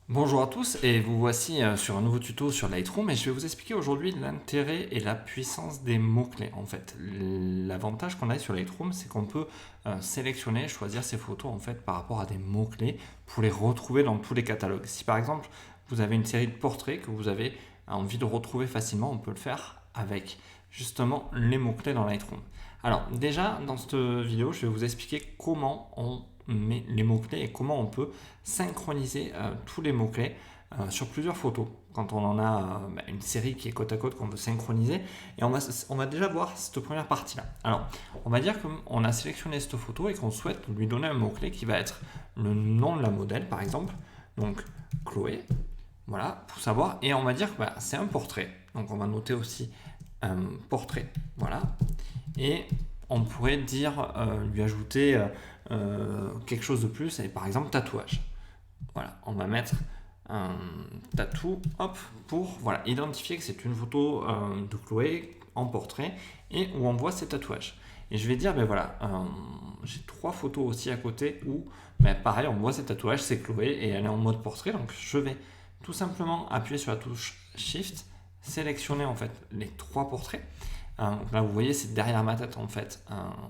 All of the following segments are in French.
Bonjour à tous et vous voici sur un nouveau tuto sur Lightroom et je vais vous expliquer aujourd'hui l'intérêt et la puissance des mots-clés. En fait, l'avantage qu'on a sur Lightroom, c'est qu'on peut sélectionner, choisir ses photos en fait par rapport à des mots-clés pour les retrouver dans tous les catalogues. Si par exemple vous avez une série de portraits que vous avez envie de retrouver facilement, on peut le faire avec justement les mots-clés dans Lightroom. Alors déjà, dans cette vidéo, je vais vous expliquer comment on met les mots-clés et comment on peut synchroniser tous les mots-clés sur plusieurs photos. Quand on en a une série qui est côte à côte qu'on veut synchroniser, et on va déjà voir cette première partie-là. Alors, on va dire qu'on a sélectionné cette photo et qu'on souhaite lui donner un mot-clé qui va être le nom de la modèle, par exemple. Donc, Chloé, voilà, pour savoir. Et on va dire que c'est un portrait. Donc, on va noter aussi un portrait, voilà. Et on pourrait dire, lui ajouter quelque chose de plus, et par exemple tatouage. Voilà, on va mettre un tatou, hop, pour voilà, identifier que c'est une photo de Chloé en portrait et où on voit ses tatouages. Et je vais dire, ben voilà, j'ai trois photos aussi à côté où, pareil, on voit ses tatouages, c'est Chloé et elle est en mode portrait. Donc je vais tout simplement appuyer sur la touche Shift, sélectionner en fait les trois portraits. Donc là, vous voyez, c'est derrière ma tête en fait.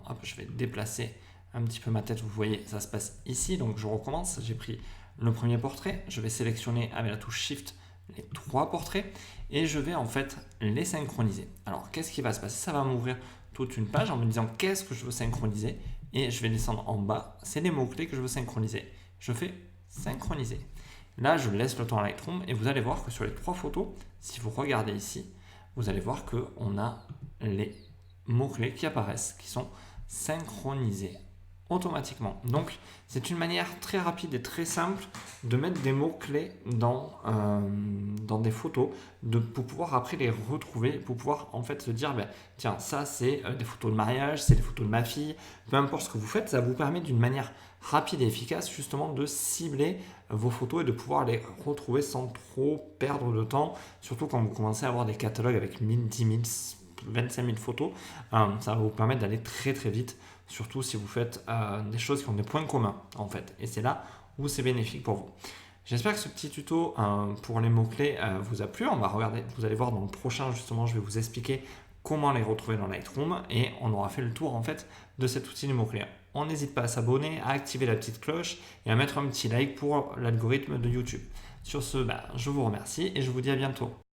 Hop, je vais déplacer un petit peu ma tête. Vous voyez, ça se passe ici. Donc je recommence. J'ai pris le premier portrait. Je vais sélectionner avec la touche Shift les trois portraits et je vais en fait les synchroniser. Alors, qu'est-ce qui va se passer? Ça va m'ouvrir toute une page en me disant qu'est-ce que je veux synchroniser et je vais descendre en bas. C'est les mots-clés que je veux synchroniser. Je fais synchroniser. Là, je laisse le temps à Lightroom et vous allez voir que sur les trois photos, si vous regardez ici, vous allez voir qu'on a les mots-clés qui apparaissent, qui sont synchronisés automatiquement. Donc, c'est une manière très rapide et très simple de mettre des mots-clés dans des photos, pour pouvoir après les retrouver, pour pouvoir en fait se dire, tiens, ça c'est des photos de mariage, c'est des photos de ma fille, peu importe ce que vous faites, ça vous permet d'une manière rapide et efficace justement de cibler vos photos et de pouvoir les retrouver sans trop perdre de temps, surtout quand vous commencez à avoir des catalogues avec 1000, 10 000, 25 000 photos, ça va vous permettre d'aller très très vite, surtout si vous faites des choses qui ont des points communs en fait, et c'est là où c'est bénéfique pour vous. J'espère que ce petit tuto pour les mots-clés vous a plu. On va regarder, vous allez voir dans le prochain justement, je vais vous expliquer comment les retrouver dans Lightroom et on aura fait le tour en fait de cet outil de mots-clés. On n'hésite pas à s'abonner, à activer la petite cloche et à mettre un petit like pour l'algorithme de YouTube. Sur ce, je vous remercie et je vous dis à bientôt.